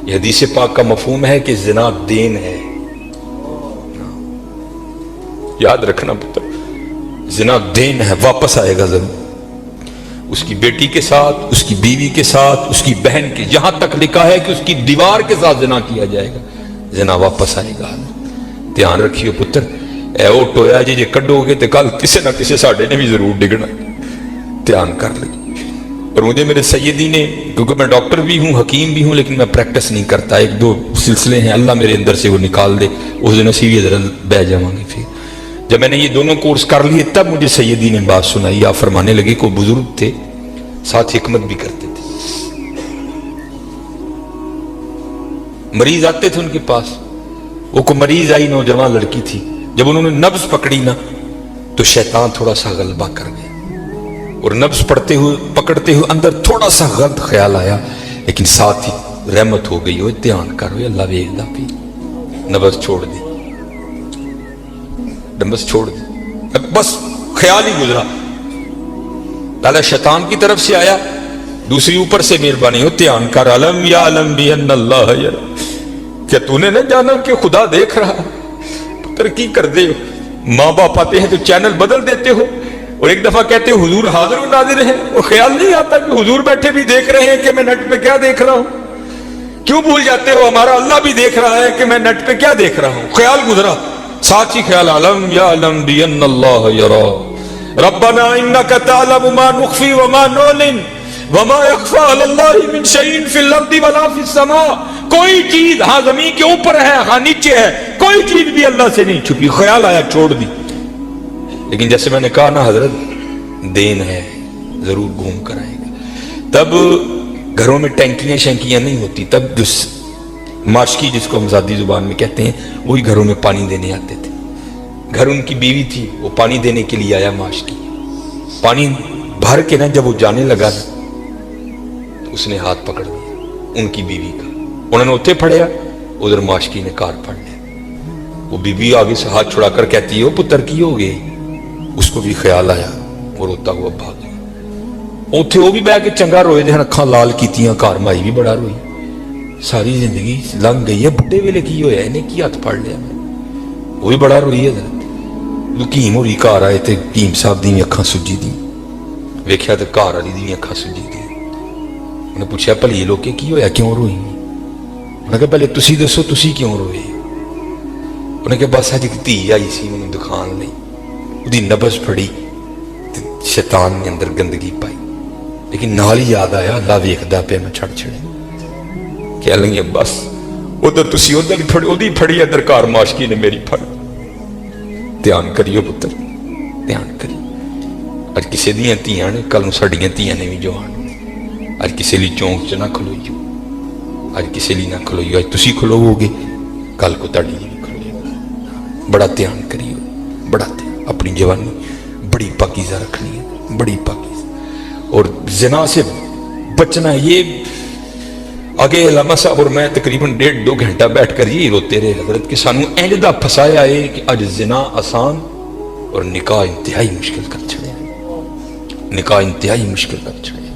یہ حدیث پاک کا مفہوم ہے کہ زنا دین ہے. یاد رکھنا پتر، زنا دین ہے، واپس آئے گا ضرور. اس کی بیٹی کے ساتھ، اس کی بیوی کے ساتھ، اس کی بہن کے، یہاں تک لکھا ہے کہ اس کی دیوار کے ساتھ زنا کیا جائے گا، زنا واپس آئے گا. دھیان رکھیو پتر، اے او ٹویا جی کڈو گے تو کل کسی نہ کسی ساڈے نے بھی ضرور ڈگنا. دھیان کر لیں. اور مجھے میرے سیدی نے، کیونکہ میں ڈاکٹر بھی ہوں، حکیم بھی ہوں، لیکن میں پریکٹس نہیں کرتا، ایک دو سلسلے ہیں، اللہ میرے اندر سے وہ نکال دے، اس دن اسی ذرا بہ جاؤں گی. پھر جب میں نے یہ دونوں کورس کر لیے تب مجھے سیدی نے بات سنائی. آپ فرمانے لگے کوئی بزرگ تھے، ساتھ حکمت بھی کرتے تھے. مریض آتے تھے ان کے پاس، وہ کوئی مریض آئی، نوجوان لڑکی تھی، جب انہوں نے نبض پکڑی نا تو شیطان تھوڑا سا غلبہ کر گیا، اور نبض پکڑتے ہوئے اندر تھوڑا سا غلط خیال آیا، لیکن ساتھ ہی رحمت ہو گئی. دھیان کرو، اللہ ویکھدا پی. نبض چھوڑ دی، نبض چھوڑ دی، بس خیال ہی گزرا. پہلے شیطان کی طرف سے آیا، دوسری اوپر سے مہربانی ہو. دھیان کر، علم یا علم بھی ان اللہ یرا، کیا تو نے نہ جانا کہ خدا دیکھ رہا؟ پتر کی کر دے ہو، ماں باپ آتے ہیں تو چینل بدل دیتے ہو، اور ایک دفعہ کہتے ہو حضور حاضر و ناظر ہیں، اور خیال نہیں آتا کہ حضور بیٹھے بھی دیکھ رہے ہیں کہ میں نیٹ پہ کیا دیکھ رہا ہوں. کیوں بھول جاتے ہو ہمارا اللہ بھی دیکھ رہا ہے کہ میں نیٹ پہ کیا دیکھ رہا ہوں. خیال گزرا، ساتھ ہی خیال، علم یا علم بھی ان اللہ یرا ربنا انک تعلم ما نخفی وما نعلن وما یخفی علی اللہ من شیء فی الارض ولا فی السماء. کوئی چیز ہاں زمین کے اوپر ہے، ہاں نیچے ہے، کوئی چیز بھی اللہ سے نہیں چھپی. خیال آیا، چھوڑ دی. لیکن جیسے میں نے کہا نا حضرت، دین ہے، ضرور گھوم کر آئے گا. تب گھروں میں ٹینکیاں شینکیاں نہیں ہوتی، تب جو ماشکی جس کو ہم ذاتی زبان میں کہتے ہیں، وہی گھروں میں پانی دینے آتے تھے. گھر ان کی بیوی تھی، وہ پانی دینے کے لیے آیا. ماشکی پانی بھر کے نا جب وہ جانے لگا نا تو اس نے ہاتھ پکڑ لیا ان کی بیوی کا. انہوں نے اتنے پھڑیا، ادھر ماشکی نے کار پھڑ لیا. وہ بیوی آگے سے ہاتھ چھڑا کر کہتی ہے، پتر کی ہو گئی. اس کو بھی خیال آیا، وہ روتا ہوا بھاگ گیا. اتنے وہ بھی بہ کے چنگا روئے دے، اکھاں لال کیتیاں، گھر مائی بھی بڑا روئی. ساری زندگی لنگ گئی ہے، بڑھے ویلے کی ہویا انہیں کی ہاتھ پھڑ لیا. وہ بھی بڑا روئی ہے. حکیم ہوئی گھر آئے تے حکیم صاحب دی اکھاں سجی دی، ویکھیا تے گھر والی دی اکھاں سجی دی. انہیں پوچھا بھلی لوکے کی ہویا، کیوں روئی؟ انہوں نے کہا پہلے تسی دسو تسی کیوں روئے؟ انہوں نے کہا بس اج ایک دھی آئی سی انہوں دکھان لئی، وہ نبض پھڑی، شیطان نے اندر گندگی پائی. لیکن نال ہی یاد آیا اللہ ویکھدا پیا، میں چھڑ چھڑے کہہ لیں گے بس ادھر تسی ادھر پھڑی، ادھی پھڑی ادھر کار ماشکی نے میری پھڑ. دھیان کریو پتر، دھیان کریو. اج کسی دیاں تیاں نے، کل ساڈیاں تیاں نے بھی جو آن. اج کسی لی چونک چ نہ کھلوئیو، اج کسی لی نہ کھلوئیو. اج تسی کھلوو گے، کل کو تاڈی بھی کھلوئے گا. بڑا دھیان کریو، بڑا دھیان. اپنی جوانی بڑی پاکیزہ رکھنی ہے، بڑی پاکیزہ. اور زنا سے بچنا ہے. یہ آگے علامہ صاحب اور میں تقریباً 1.5-2 گھنٹہ بیٹھ کر یہی روتے رہے حضرت کہ سانو اینجدہ پھسایا ہے کہ اج زنا آسان اور نکاح انتہائی مشکل کر چھڑے. نکاح انتہائی مشکل کر چھڑے،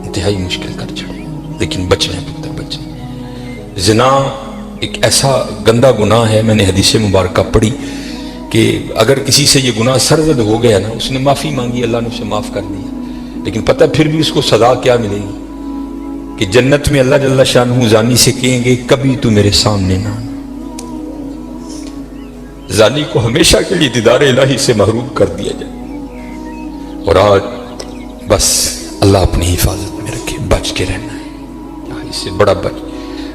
انتہائی مشکل کر چھڑے. لیکن بچنا ہے پتر، بچنا. زنا ایک ایسا گندا گناہ ہے، میں نے حدیث مبارکہ پڑھی کہ اگر کسی سے یہ گناہ سرزد ہو گیا نا، اس نے معافی مانگی، اللہ نے اسے معاف کر دیا، لیکن پتہ پھر بھی اس کو سزا کیا ملے گی کہ جنت میں اللہ جل شانہ زانی سے کہیں گے کبھی تو میرے سامنے نہ آنا. زانی کو ہمیشہ کے لیے دیدار الہی سے محروم کر دیا جائے. اور آج بس اللہ اپنی حفاظت میں رکھے، بچ کے رہنا ہے، اس سے بڑا بچ.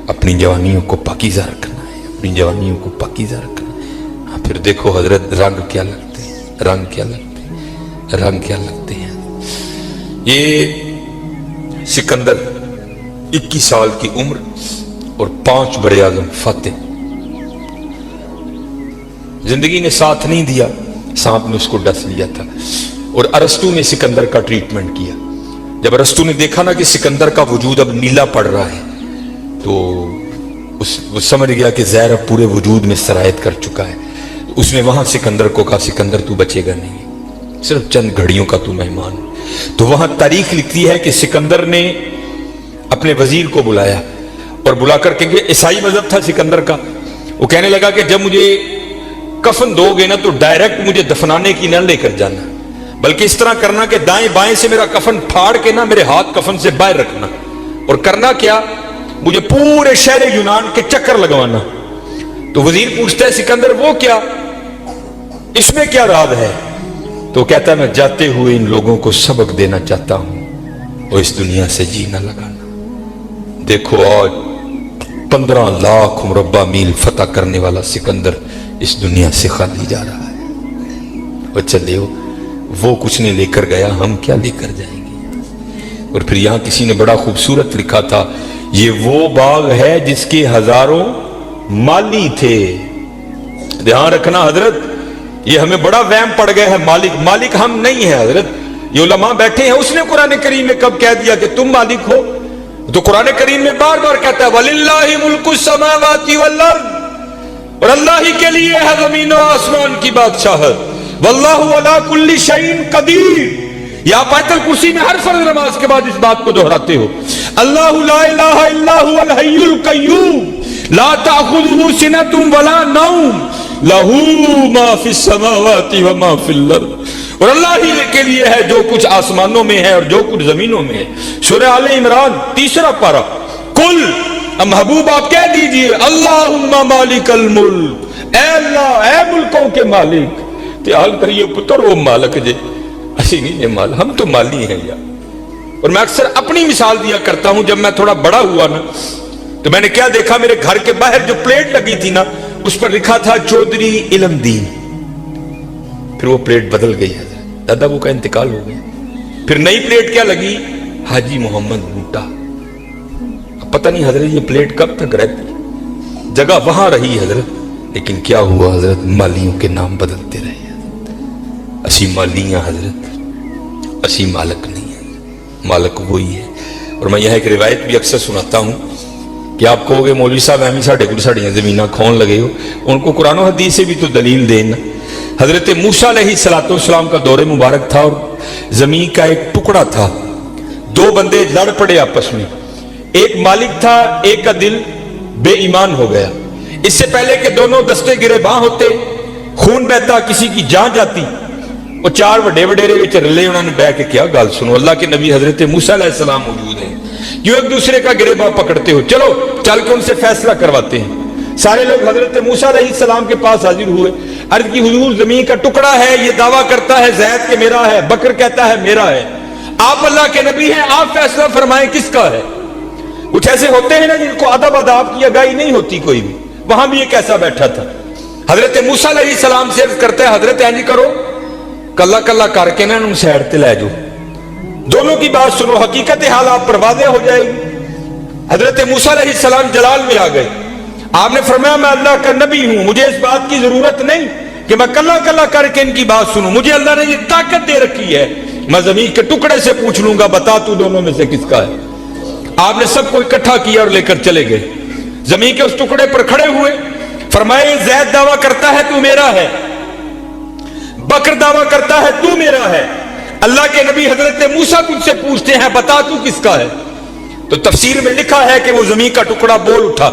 اپنی جوانیوں کو پاکیزہ رکھنا ہے، اپنی جوانیوں کو پاکیزہ رکھنا ہے. ہاں پھر دیکھو حضرت رنگ کیا لگتے ہیں، رنگ کیا لگتے ہیں، رنگ کیا لگتے ہیں. یہ سکندر 21 سال کی عمر اور 5 براعظم فاتح. زندگی نے ساتھ نہیں دیا، سانپ نے اس کو ڈس لیا تھا. اور ارسطو نے سکندر کا ٹریٹمنٹ کیا. جب ارسطو نے دیکھا نا کہ سکندر کا وجود اب نیلا پڑ رہا ہے تو وہ سمجھ گیا کہ زہر اب پورے وجود میں سرایت کر چکا ہے. اس نے وہاں سکندر کو کہا سکندر تو بچے گا نہیں، صرف چند گھڑیوں کا تو مہمان. تو وہاں تاریخ لکھتی ہے کہ سکندر نے اپنے وزیر کو بلایا اور بلا کر کے عیسائی مذہب تھا سکندر کا، وہ کہنے لگا کہ جب مجھے کفن دو گے نا تو ڈائریکٹ مجھے دفنانے کی نہ لے کر جانا، بلکہ اس طرح کرنا کہ دائیں بائیں سے میرا کفن پھاڑ کے نا میرے ہاتھ کفن سے باہر رکھنا، اور کرنا کیا، مجھے پورے شہر یونان کے چکر لگوانا۔ تو وزیر پوچھتا ہے سکندر وہ کیا، اس میں کیا راز ہے؟ تو کہتا ہے میں جاتے ہوئے ان لوگوں کو سبق دینا چاہتا ہوں اور اس دنیا سے جینا لگانا۔ دیکھو آج 15 لاکھ مربع میل فتح کرنے والا سکندر اس دنیا سے خالی جا رہا ہے، اور چلے وہ کچھ نہیں لے کر گیا، ہم کیا لے کر جائیں گے؟ اور پھر یہاں کسی نے بڑا خوبصورت لکھا تھا، یہ وہ باغ ہے جس کے ہزاروں مالی تھے۔ دھیان رکھنا حضرت، یہ ہمیں بڑا وہم پڑ گیا ہے، مالک ہم نہیں ہیں حضرت، یہ علماء بیٹھے ہیں۔ اس نے قرآن کریم میں کب کہہ دیا کہ تم مالک ہو؟ تو قرآن کریم میں بار بار کہتا ہے وَلِلَّهِ مُلْكُ السَّمَاوَاتِ وَالْأَرْضِ، اور اللہ ہی کے لیے ہے زمین و آسمان کی بادشاہت، وَاللَّهُ عَلَىٰ كُلِّ شَيْءٍ قَدِيرٌ۔ یا آیت الکرسی میں ہر فرض نماز کے بعد اس بات کو دہراتے ہو، اللہ لا الہ الا هو الحی القیوم لا تأخذه سنة ولا نوم لہو ما فی السماوات وما فی الارض، اور اللہ ہی کے لیے ہے جو کچھ آسمانوں میں ہے اور جو کچھ زمینوں میں ہے۔ سورہ آل عمران 3 پارہ، کل محبوب آپ کہہ دیجئے اللہم مالک الملک، اے اللہ اے ملکوں کے مالک، تیال کریے پتر وہ مالک جے، اسی نہیں یہ مال، ہم تو مالی ہیں یار۔ اور میں اکثر اپنی مثال دیا کرتا ہوں، جب میں تھوڑا بڑا ہوا نا تو میں نے کیا دیکھا، میرے گھر کے باہر جو پلیٹ لگی تھی نا اس پر لکھا تھا چودھری علم دین، پھر وہ پلیٹ بدل گئی ہے، دادا وہ کا انتقال ہو گیا، پھر نئی پلیٹ کیا لگی، حاجی محمد بوٹا۔ اب پتہ نہیں حضرت یہ پلیٹ کب تک رہتی، جگہ وہاں رہی حضرت، لیکن کیا ہوا حضرت، مالیوں کے نام بدلتے رہے حضرت، اسی مالیاں حضرت، اسی مالک نہیں ہے، مالک وہی ہے۔ اور میں یہ ایک روایت بھی اکثر سناتا ہوں کہ آپ کہو گے مولوی صاحب ایمی ساڑھے کچھ ساڑھیاں زمینہ کھون لگے ہو، ان کو قرآن و حدیث سے بھی تو دلیل دینا۔ حضرت موسیٰ علیہ السلام کا دور مبارک تھا اور زمین کا ایک ٹکڑا تھا، 2 بندے لڑ پڑے آپس میں، ایک مالک تھا، ایک کا دل بے ایمان ہو گیا۔ اس سے پہلے کہ دونوں دستے گرے باں ہوتے، خون بہتا، کسی کی جان جاتی، وہ 4 وڈے وڈیرے وچ رلے، انہوں نے بیٹھ کے کیا گل سنو، اللہ کے نبی حضرت موسیٰ علیہ السلام موجود ہیں، کیوں ایک دوسرے کا گریباں پکڑتے ہو، چلو چل کے ان سے فیصلہ کرواتے ہیں۔ سارے لوگ حضرت موسیٰ علیہ السلام کے پاس حاضر ہوئے، عرض کی حضور زمین کا ٹکڑا ہے، یہ دعویٰ کرتا ہے زید کہ میرا ہے، بکر کہتا ہے میرا ہے، آپ اللہ کے نبی ہیں، آپ فیصلہ فرمائیں کس کا ہے۔ کچھ ایسے ہوتے ہیں نا جن کو ادب اداب کی اگائی نہیں ہوتی کوئی بھی، وہاں بھی ایک ایسا بیٹھا تھا۔ حضرت موسیٰ علیہ السلام سے عرض کرتا ہے حضرت اینج کرو، کلا کلا کر کے نا ان سیڈ تے لے جاؤ، دونوں کی بات سنو، حقیقت حال آپ پر واضح ہو جائے گی۔ حضرت موسیٰ علیہ السلام جلال میں آ گئے، آپ نے فرمایا میں اللہ کا نبی ہوں، مجھے اس بات کی ضرورت نہیں کہ میں کلا کلا کر کے ان کی بات سنوں، مجھے اللہ نے یہ طاقت دے رکھی ہے، میں زمین کے ٹکڑے سے پوچھ لوں گا بتا تو دونوں میں سے کس کا ہے۔ آپ نے سب کو اکٹھا کیا اور لے کر چلے گئے، زمین کے اس ٹکڑے پر کھڑے ہوئے، فرمایا زید دعویٰ کرتا ہے تو میرا ہے، بکر دعویٰ کرتا ہے تو میرا ہے، اللہ کے نبی حضرت موسیٰ تجھ سے پوچھتے ہیں بتا تو کس کا ہے۔ تو تفسیر میں لکھا ہے کہ وہ زمین کا ٹکڑا بول اٹھا،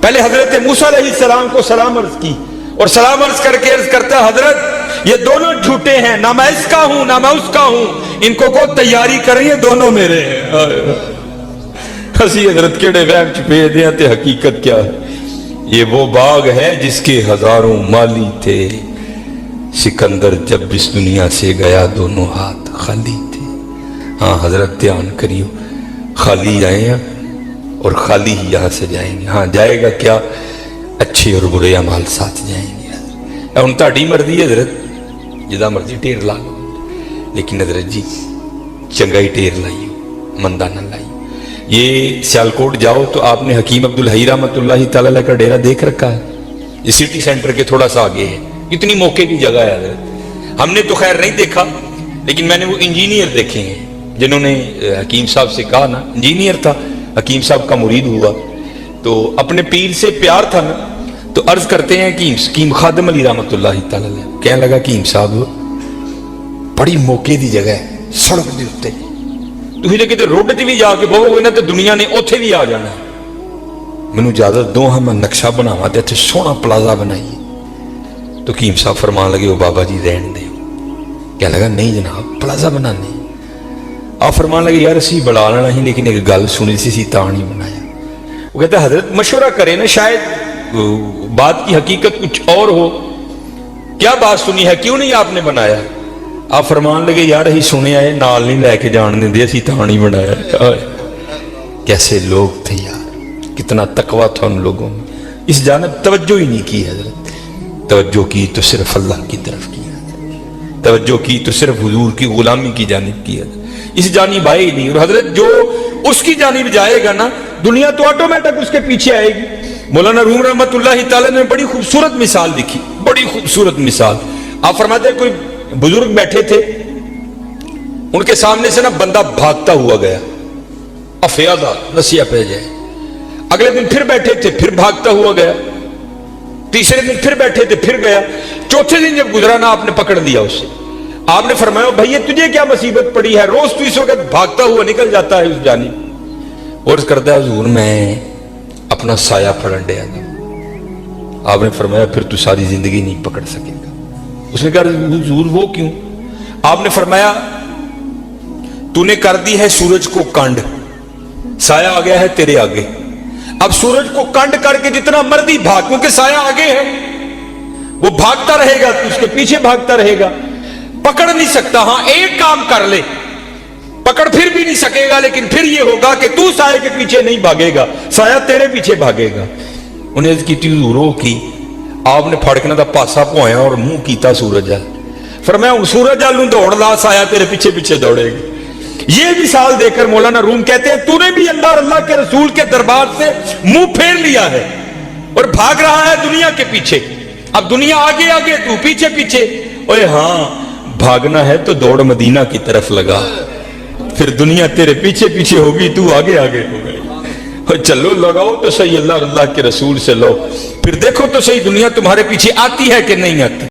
پہلے حضرت موسیٰ علیہ السلام کو سلام عرض کی، اور سلام عرض کر کے عرض کرتا ہے حضرت یہ دونوں جھوٹے ہیں، نہ میں اس کا ہوں نہ میں اس کا ہوں، ان کو تیاری کریں، یہ دونوں میرے ہیں۔ ہسی حضرت کیڑے وہم چھپے دیا تے حقیقت کیا ہے، یہ وہ باغ ہے جس کے ہزاروں مالی تھے، سکندر جب اس دنیا سے گیا دونوں ہاتھ خالی تھے۔ ہاں حضرت دھیان کریو، خالی آئے ہیں اور خالی ہی یہاں سے جائیں گے۔ ہاں جائے گا کیا، اچھے اور برے اعمال ساتھ جائیں گے۔ ہن تہاڈی مرضی ہے حضرت، جدا مرضی ٹیر لا لو، لیکن حضرت جی چنگا ہی ٹیر لائیو، مندہ نہ لائیو۔ یہ سیالکوٹ جاؤ تو آپ نے حکیم عبدالحی رحمۃ اللہ تعالی علیہ کا ڈیرا دیکھ رکھا ہے، یہ سٹی سینٹر کے تھوڑا سا آگے ہے، کتنی موقع کی جگہ ہے حضرت۔ ہم نے تو خیر نہیں دیکھا، لیکن میں نے وہ انجینئر دیکھے ہیں جنہوں نے حکیم صاحب سے کہا نا، انجینئر تھا، حکیم صاحب کا مرید ہوا تو اپنے پیر سے پیار تھا نا، تو عرض کرتے ہیں کہ حکیم خادم علی رحمۃ اللہ تعالی علیہ کہنے لگا کہ حکیم صاحب بڑی موقع دی جگہ ہے، سڑک دے اتے ਤੁਸੀਂ ਜੇ ਕਿਤੇ ਰੋਡ 'ਚ ਵੀ ਜਾ ਕੇ ਬਹੋਗੇ ਨਾ ਤੇ ਦੁਨੀਆ ਨੇ ਉੱਥੇ ਵੀ ਆ ਜਾਣਾ। ਮੈਨੂੰ ਇਜਾਜ਼ਤ ਦੋ ਹਾਂ ਮੈਂ ਨਕਸ਼ਾ ਬਣਾਵਾਂ ਤੇ ਇੱਥੇ ਸੋਹਣਾ ਪਲਾਜ਼ਾ ਬਣਾਈਏ। تو حکیم صاحب فرمان لگے وہ بابا جی رہن دے، کہنے لگا نہیں جناب پلازا بنانے۔ آپ فرمان لگے یار اسی بڑا لینا ہی لیکن ایک گل سنی سی تا نہیں بنایا۔ وہ کہتا حضرت مشورہ کرے نا، شاید بات کی حقیقت کچھ اور ہو، کیا بات سنی ہے کیوں نہیں آپ نے بنایا؟ آپ فرمان لگے یار ہی سنے آئے نال نہیں لے کے جان دیں دے اسی تا نہیں بنایا۔ کیسے لوگ تھے یار، کتنا تقوی تھا ان لوگوں میں، اس جانب توجہ ہی نہیں کی حضرت۔ توجہ کی تو صرف اللہ کی طرف کی ہے، توجہ کی تو صرف حضور کی غلامی کی جانب کی ہے، اس جانب آئے ہی نہیں۔ اور حضرت جو اس کی جانب جائے گا نا دنیا تو آٹومیٹک اس کے پیچھے آئے گی۔ مولانا روم رحمت اللہ تعالی نے بڑی خوبصورت مثال دکھی، بڑی خوبصورت مثال۔ آپ فرماتے ہیں کوئی بزرگ بیٹھے تھے، ان کے سامنے سے نا بندہ بھاگتا ہوا گیا، افیادہ نسیہ پہ جائے۔ اگلے دن پھر بیٹھے تھے، پھر بھاگتا ہوا گیا، تیسرے دن پھر بیٹھے تھے، پھر گیا، چوتھے دن جب گزرا نا آپ نے پکڑ لیا اسے۔ آپ نے فرمایا بھائی تجھے کیا مصیبت پڑی ہے، روز تو اس وقت بھاگتا ہوا نکل جاتا ہے اس جانب۔ عرض کرتا ہے حضور میں اپنا سایہ پھڑن دیا تھا۔ آپ نے فرمایا پھر تو ساری زندگی نہیں پکڑ سکے گا۔ اس نے کہا حضور وہ کیوں؟ آپ نے فرمایا تو نے کر دی ہے سورج کو کانڈ، سایہ آ گیا ہے تیرے آگے، اب سورج کو کنڈ کر کے جتنا مرضی بھاگ، کیونکہ سایہ آگے ہے، وہ بھاگتا رہے گا تو اس کے پیچھے بھاگتا رہے گا، پکڑ نہیں سکتا۔ ہاں ایک کام کر لے، پکڑ پھر بھی نہیں سکے گا، لیکن پھر یہ ہوگا کہ تو سایہ کے پیچھے نہیں بھاگے گا، سایہ تیرے پیچھے بھاگے گا۔ انہیں عرض کی رو کی، آپ نے پھڑکنا دا پاسا پوایا اور منہ کیتا سورج جل۔ فرمایا سورج جل نوں دوڑ لا، سایہ تیرے پیچھے پیچھے دوڑے گا۔ یہ مثال دے کر مولانا روم کہتے ہیں تو نے بھی اللہ اور اللہ کے رسول کے دربار سے منہ پھیر لیا ہے اور بھاگ رہا ہے دنیا کے پیچھے۔ اب دنیا آگے آگے تو پیچھے پیچھے۔ اوے ہاں بھاگنا ہے تو دوڑ مدینہ کی طرف لگا، پھر دنیا تیرے پیچھے پیچھے ہوگی، تو آگے آگے ہو گئی۔ چلو لگاؤ تو صحیح اللہ اور اللہ کے رسول سے لو، پھر دیکھو تو صحیح دنیا تمہارے پیچھے آتی ہے کہ نہیں آتی۔